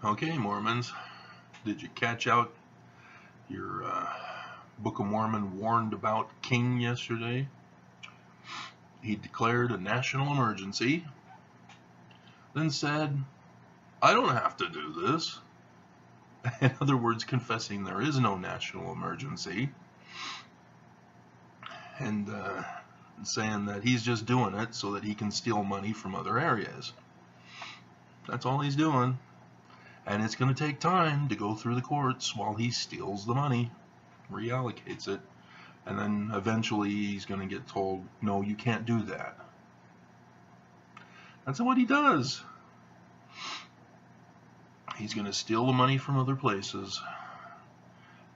Okay, Mormons, did you catch out your Book of Mormon warned about King yesterday? He declared a national emergency, then said, I don't have to do this. In other words, confessing there is no national emergency, and saying that he's just doing it so that he can steal money from other areas. That's all he's doing. And it's going to take time to go through the courts while he steals the money, reallocates it, and then eventually he's going to get told, no, you can't do that. That's what he does. He's going to steal the money from other places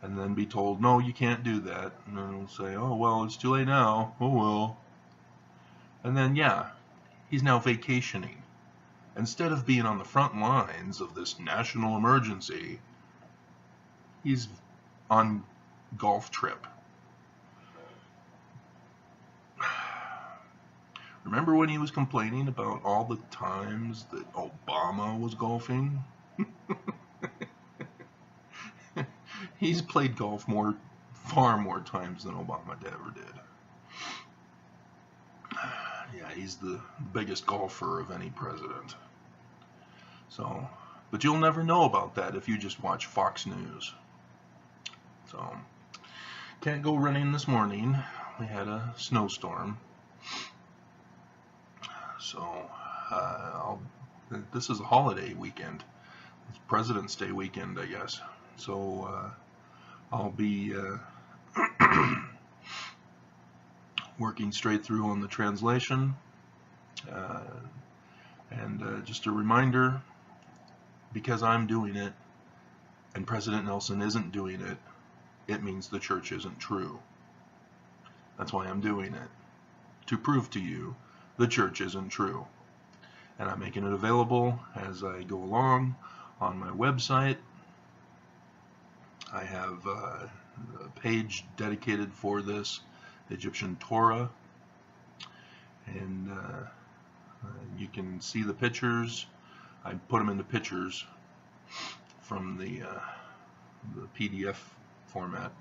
and then be told, no, you can't do that. And then he'll say, oh, well, it's too late now. Oh, well. And then, yeah, he's now vacationing. Instead of being on the front lines of this national emergency, he's on golf trip. Remember when he was complaining about all the times that Obama was golfing? He's played golf far more times than Obama ever did. Yeah, he's the biggest golfer of any president. So, but you'll never know about that if you just watch Fox News. So, can't go running this morning. We had a snowstorm. So, this is a holiday weekend. It's President's Day weekend, I guess. So, I'll be working straight through on the translation. And just a reminder, because I'm doing it and President Nelson isn't doing it, it means the church isn't true. That's why I'm doing it, to prove to you the church isn't true. And I'm making it available as I go along on my website. I have a page dedicated for this, Egyptian Torah, and you can see the pictures. I put them into pictures from the PDF format.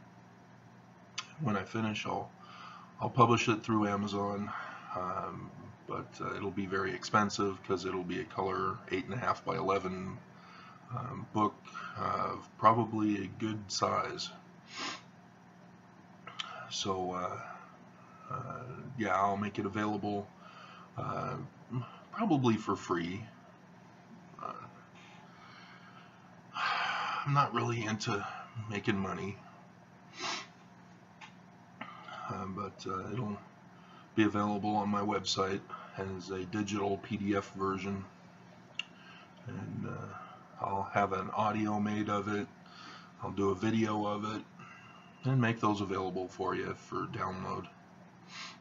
When I finish, I'll publish it through Amazon, but it'll be very expensive because it'll be a color 8.5 by 11 book of probably a good size. So yeah, I'll make it available probably for free. I'm not really into making money, but it'll be available on my website as a digital PDF version, and I'll have an audio made of it. I'll do a video of it and make those available for you for download.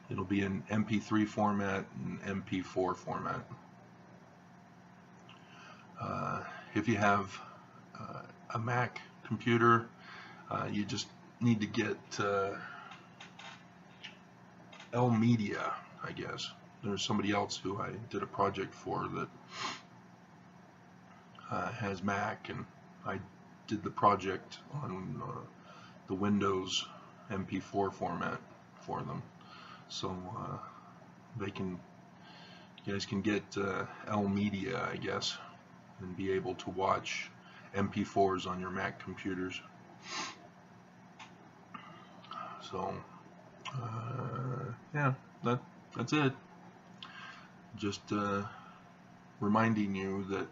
It'll be in MP3 format and MP4 format. If you have a Mac computer, you just need to get L Media, I guess. There's somebody else who I did a project for that has Mac, and I did the project on the Windows MP4 format for them. So you guys can get L Media, I guess, and be able to watch MP4s on your Mac computers. So yeah, that's it. Just reminding you that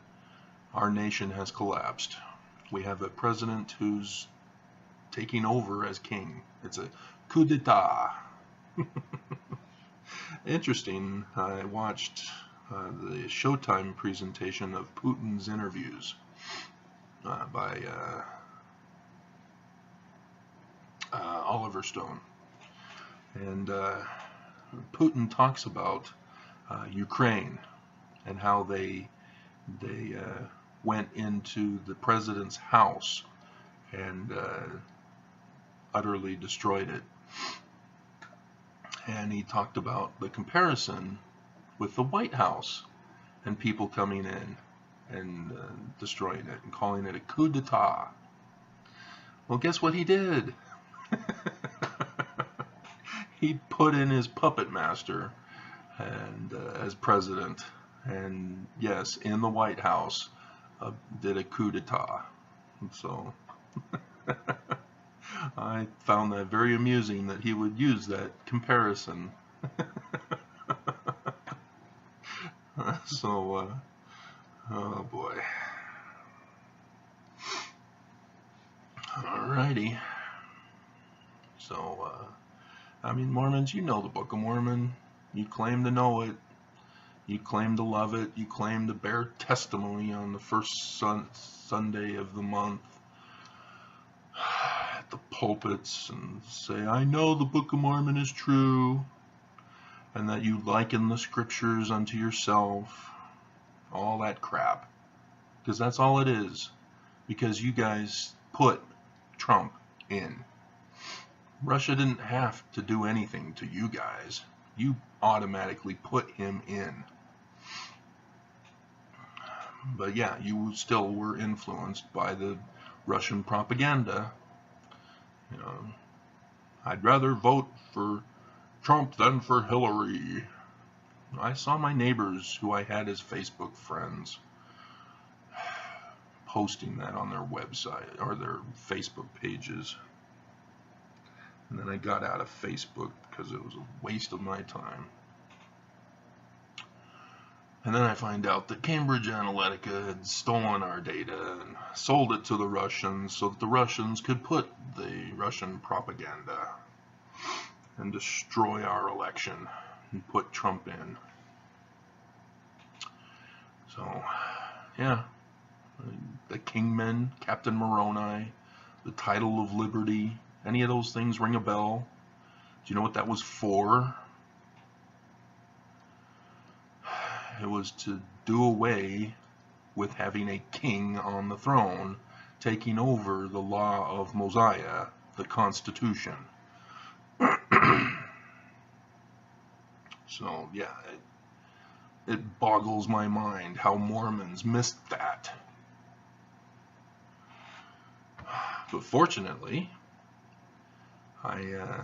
our nation has collapsed. We have a president who's taking over as king. It's a coup d'etat. Interesting. I watched the Showtime presentation of Putin's interviews by Oliver Stone, and Putin talks about Ukraine and how they went into the president's house and utterly destroyed it. And he talked about the comparison with the White House and people coming in and destroying it and calling it a coup d'etat. Well, guess what he did? He put in his puppet master and as president, and yes, in the White House, did a coup d'etat. So I found that very amusing that he would use that comparison. So, oh boy. Alrighty. So, I mean, Mormons, you know the Book of Mormon. You claim to know it. You claim to love it. You claim to bear testimony on the first Sunday of the month at the pulpits and say, I know the Book of Mormon is true, and that you liken the scriptures unto yourself. All that crap. Because that's all it is. Because you guys put Trump in. Russia didn't have to do anything to you guys. You automatically put him in. But yeah, you still were influenced by the Russian propaganda. You know, I'd rather vote for Trump than for Hillary. I saw my neighbors who I had as Facebook friends posting that on their website or their Facebook pages. And then I got out of Facebook because it was a waste of my time. And then I find out that Cambridge Analytica had stolen our data and sold it to the Russians so that the Russians could put the Russian propaganda and destroy our election and put Trump in. So, yeah, the Kingmen, Captain Moroni, the title of liberty, any of those things ring a bell? Do you know what that was for? It was to do away with having a king on the throne taking over the law of Mosiah, the Constitution. So, yeah, it boggles my mind how Mormons missed that. But fortunately, I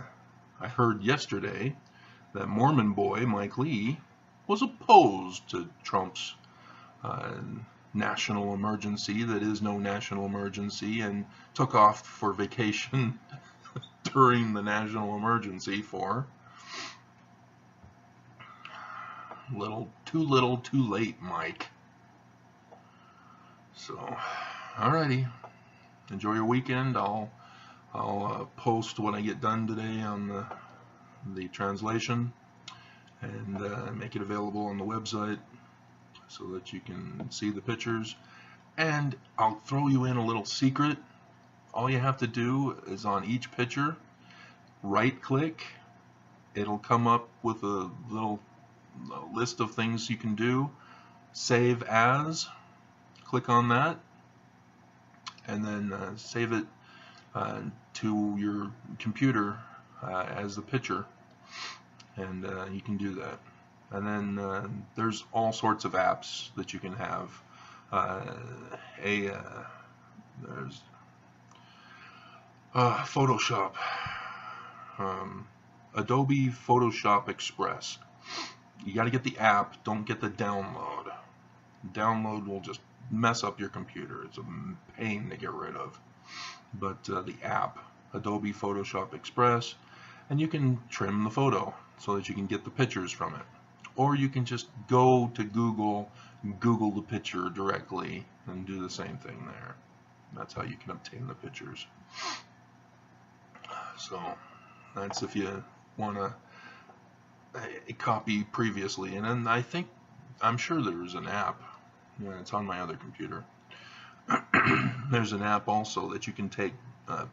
heard yesterday that Mormon boy Mike Lee was opposed to Trump's national emergency that is no national emergency, and took off for vacation during the national emergency for little, too late, Mike. So, alrighty. Enjoy your weekend. I'll post when I get done today on the translation and make it available on the website so that you can see the pictures. And I'll throw you in a little secret. All you have to do is on each picture, right click. It'll come up with a little list of things you can do. Save as. Click on that. And then save it to your computer as the picture. And you can do that. And then there's all sorts of apps that you can have. There's Photoshop, Adobe Photoshop Express. You got to get the app, don't get the download. Download will just mess up your computer. It's a pain to get rid of. But the app, Adobe Photoshop Express, and you can trim the photo so that you can get the pictures from it. Or you can just go to Google and Google the picture directly and do the same thing there. That's how you can obtain the pictures. So that's if you want a copy previously. And then I'm sure there's an app. Yeah, it's on my other computer. There's an app also that you can take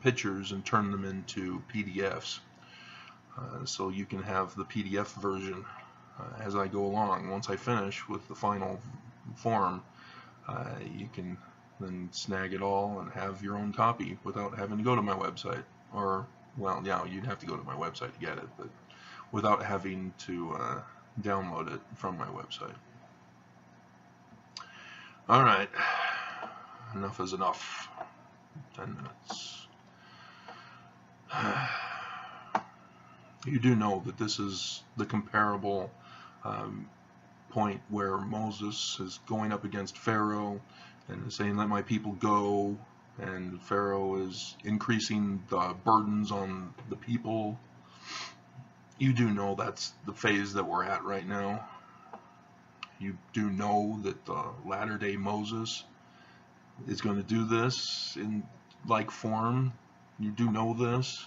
pictures and turn them into PDFs. So you can have the PDF version as I go along. Once I finish with the final form, you can then snag it all and have your own copy without having to go to my website. Or, well, yeah, you'd have to go to my website to get it, but without having to download it from my website. Alright, enough is enough. 10 minutes. You do know that this is the comparable point where Moses is going up against Pharaoh and is saying, let my people go, and Pharaoh is increasing the burdens on the people. You do know that's the phase that we're at right now. You do know that the latter-day Moses is going to do this in like form. You do know this.